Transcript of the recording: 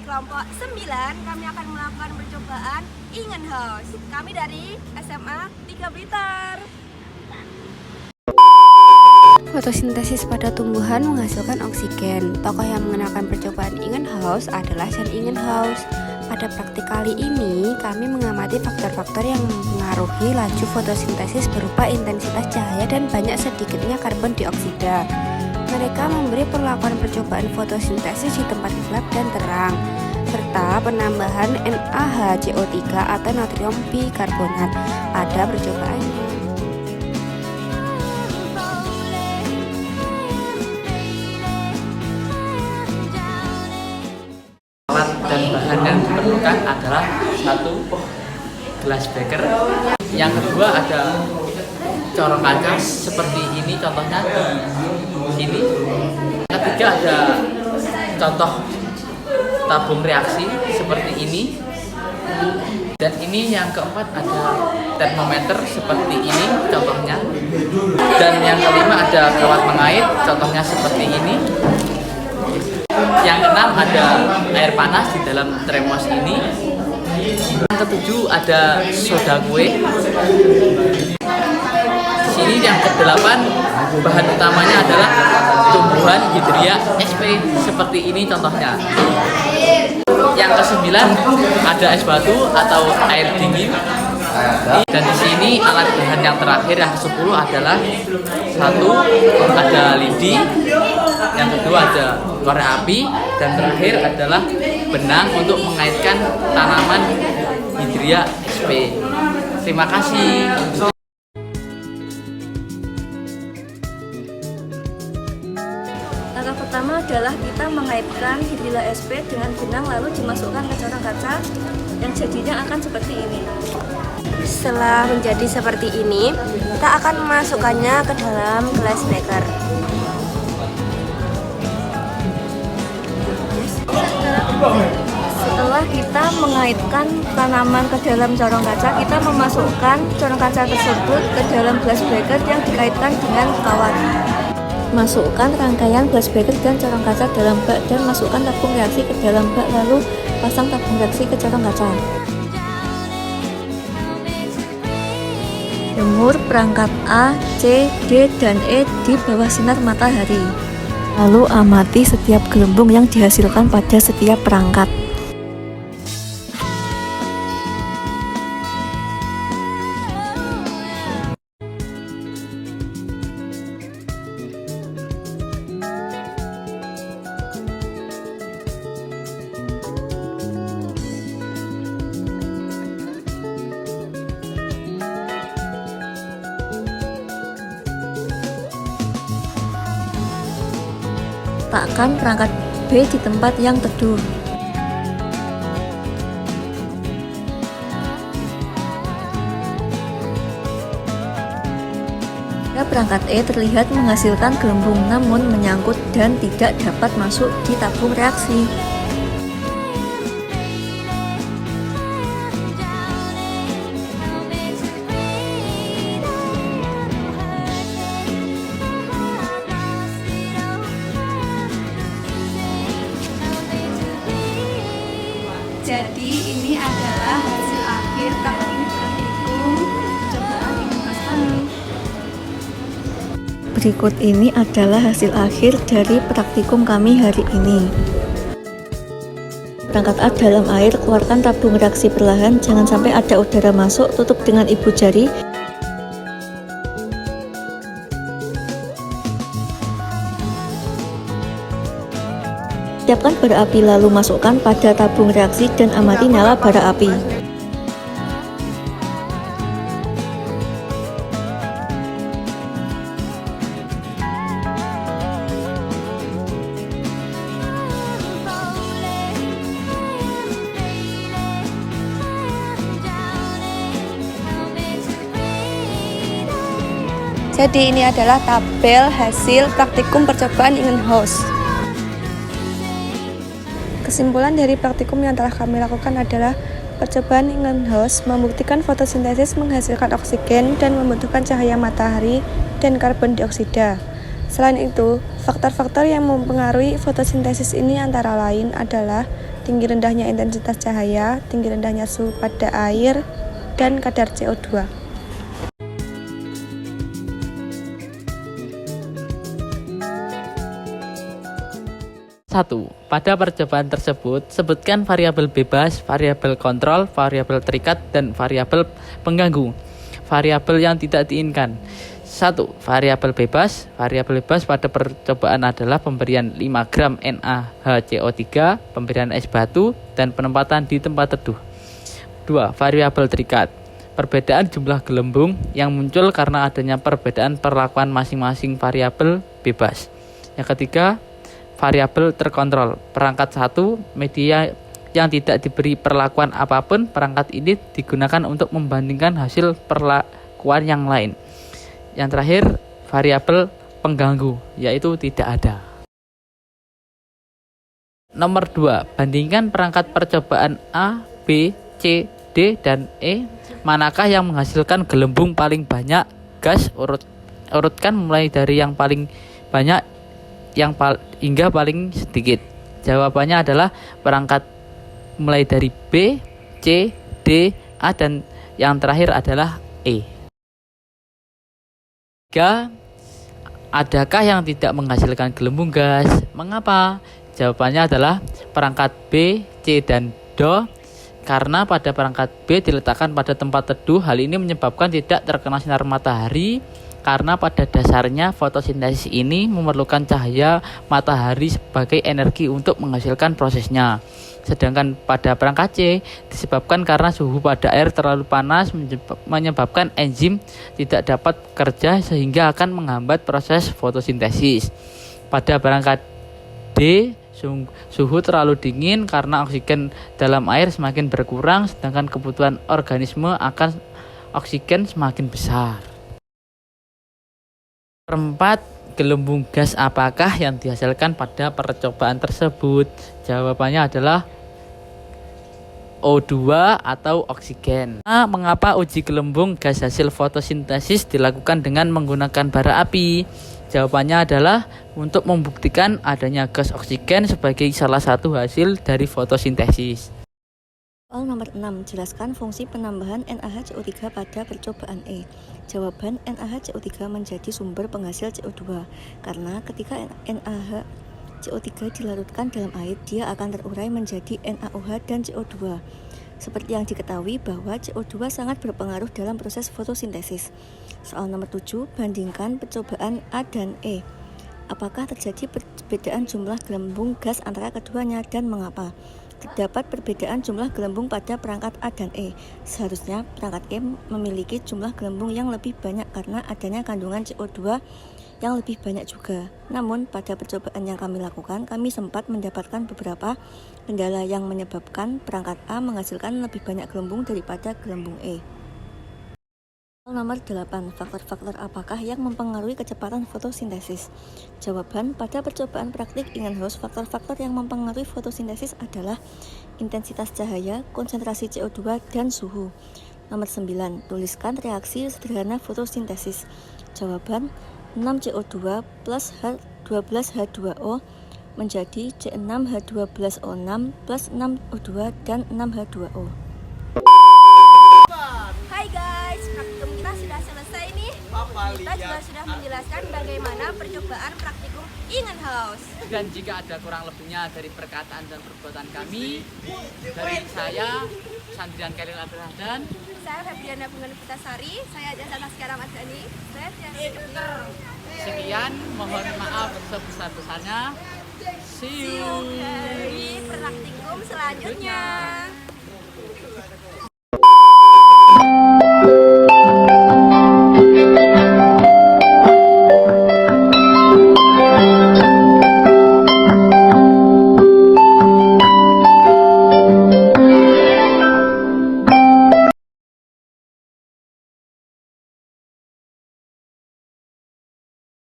dari kelompok 9 kami akan melakukan percobaan Ingen House. Kami dari SMA 3 Blitar. Fotosintesis pada tumbuhan menghasilkan oksigen. Tokoh yang mengenalkan percobaan Ingen House adalah John Ingen House. Pada praktik kali ini, kami mengamati faktor-faktor yang mempengaruhi laju fotosintesis berupa intensitas cahaya dan banyak sedikitnya karbon dioksida. Mereka memberi perlakuan percobaan fotosintesis di tempat gelap dan terang, serta penambahan NaHCO3 atau natrium bikarbonat pada percobaannya. Alat dan bahan yang diperlukan adalah satu gelas beker, yang kedua ada corong kaca seperti ini contohnya di sini, ketiga ada contoh tabung reaksi seperti ini, dan ini yang keempat ada termometer seperti ini contohnya, dan yang kelima ada kawat pengait contohnya seperti ini. Yang keenam ada air panas di dalam termos ini. Yang ketujuh ada soda kue. Di sini yang kedelapan bahan utamanya adalah tumbuhan hidria SP seperti ini contohnya. Yang kesembilan ada es batu atau air dingin. Dan di sini alat bahan yang terakhir yang ke-10 adalah satu ada lidi, yang kedua ada korek api, dan terakhir adalah benang untuk mengaitkan tanaman hidria SP. Terima kasih. Langkah pertama adalah kita mengaitkan hidria SP dengan benang lalu dimasukkan ke corong kaca yang jadinya akan seperti ini. Setelah menjadi seperti ini, kita akan memasukkannya ke dalam gelas beker. Setelah kita mengaitkan tanaman ke dalam corong kaca, kita memasukkan corong kaca tersebut ke dalam gelas beker yang dikaitkan dengan kawat. Masukkan rangkaian gelas beker dan corong kaca dalam bak dan masukkan tabung reaksi ke dalam bak, lalu pasang tabung reaksi ke corong kaca. Jemur perangkat A, C, D, dan E di bawah sinar matahari. Lalu amati setiap gelembung yang dihasilkan pada setiap perangkat. Letakkan perangkat B di tempat yang teduh. Perangkat E terlihat menghasilkan gelembung namun menyangkut dan tidak dapat masuk di tabung reaksi. Jadi ini adalah hasil akhir praktikum percobaan Ingen House kami. Berikut ini adalah hasil akhir dari praktikum kami hari ini. Perangkat A dalam air, keluarkan tabung reaksi perlahan, jangan sampai ada udara masuk, tutup dengan ibu jari. Siapkan bara api lalu masukkan pada tabung reaksi dan amati nyala bara api. Jadi ini adalah tabel hasil praktikum percobaan Ingen House. Kesimpulan dari praktikum yang telah kami lakukan adalah percobaan Ingen House membuktikan fotosintesis menghasilkan oksigen dan membutuhkan cahaya matahari dan karbon dioksida. Selain itu, faktor-faktor yang mempengaruhi fotosintesis ini antara lain adalah tinggi rendahnya intensitas cahaya, tinggi rendahnya suhu pada air, dan kadar CO2. 1. Pada percobaan tersebut, sebutkan variabel bebas, variabel kontrol, variabel terikat, dan variabel pengganggu. Variabel yang tidak diinginkan. 1. Variabel bebas. Variabel bebas pada percobaan adalah pemberian 5 gram NaHCO3, pemberian es batu, dan penempatan di tempat teduh. 2. Variabel terikat. Perbedaan jumlah gelembung yang muncul karena adanya perbedaan perlakuan masing-masing variabel bebas. Yang ketiga, variabel terkontrol. Perangkat 1, media yang tidak diberi perlakuan apapun, perangkat ini digunakan untuk membandingkan hasil perlakuan yang lain. Yang terakhir, variabel pengganggu, yaitu tidak ada. Nomor 2, bandingkan perangkat percobaan A, B, C, D, dan E. Manakah yang menghasilkan gelembung paling banyak gas? Urutkan mulai dari yang paling banyak hingga paling sedikit. Jawabannya adalah perangkat mulai dari B, C, D, A, dan yang terakhir adalah E. 3. Adakah yang tidak menghasilkan gelembung gas? Mengapa? Jawabannya adalah perangkat B, C, dan D. Karena pada perangkat B diletakkan pada tempat teduh, hal ini menyebabkan tidak terkena sinar matahari. Karena pada dasarnya fotosintesis ini memerlukan cahaya matahari sebagai energi untuk menghasilkan prosesnya. Sedangkan pada perangkat C disebabkan karena suhu pada air terlalu panas menyebabkan enzim tidak dapat bekerja sehingga akan menghambat proses fotosintesis. Pada perangkat D suhu terlalu dingin karena oksigen dalam air semakin berkurang sedangkan kebutuhan organisme akan oksigen semakin besar. 4. Gelembung gas apakah yang dihasilkan pada percobaan tersebut? Jawabannya adalah O2 atau oksigen. Mengapa uji gelembung gas hasil fotosintesis dilakukan dengan menggunakan bara api? Jawabannya adalah untuk membuktikan adanya gas oksigen sebagai salah satu hasil dari fotosintesis. Soal nomor 6, jelaskan fungsi penambahan NaHCO3 pada percobaan E. Jawaban, NaHCO3 menjadi sumber penghasil CO2 karena ketika NaHCO3 dilarutkan dalam air, dia akan terurai menjadi NaOH dan CO2. Seperti yang diketahui bahwa CO2 sangat berpengaruh dalam proses fotosintesis. Soal nomor 7, bandingkan percobaan A dan E. Apakah terjadi perbedaan jumlah gelembung gas antara keduanya dan mengapa? Terdapat perbedaan jumlah gelembung pada perangkat A dan E. Seharusnya perangkat E memiliki jumlah gelembung yang lebih banyak karena adanya kandungan CO2 yang lebih banyak juga. Namun pada percobaan yang kami lakukan, kami sempat mendapatkan beberapa kendala yang menyebabkan perangkat A menghasilkan lebih banyak gelembung daripada gelembung E. Nomor 8, faktor-faktor apakah yang mempengaruhi kecepatan fotosintesis? Jawaban, pada percobaan praktik Ingenhousz, faktor-faktor yang mempengaruhi fotosintesis adalah intensitas cahaya, konsentrasi CO2, dan suhu. Nomor 9, tuliskan reaksi sederhana fotosintesis. Jawaban, 6CO2 plus 12H2O menjadi C6H12O6 plus 6O2 dan 6H2O. Hai guys, praktikum kita sudah selesai nih. Kita juga sudah menjelaskan bagaimana percobaan praktikum Ingenhousz. Dan jika ada kurang lebihnya dari perkataan dan perbuatan kami, dari saya, Sandrian Khalil Abdurrahman, Saya Febriana Bunga Putasari, saya Jasana Sekarang Adjani, saya sekian, mohon maaf sebesar-besarnya. See you di praktikum selanjutnya.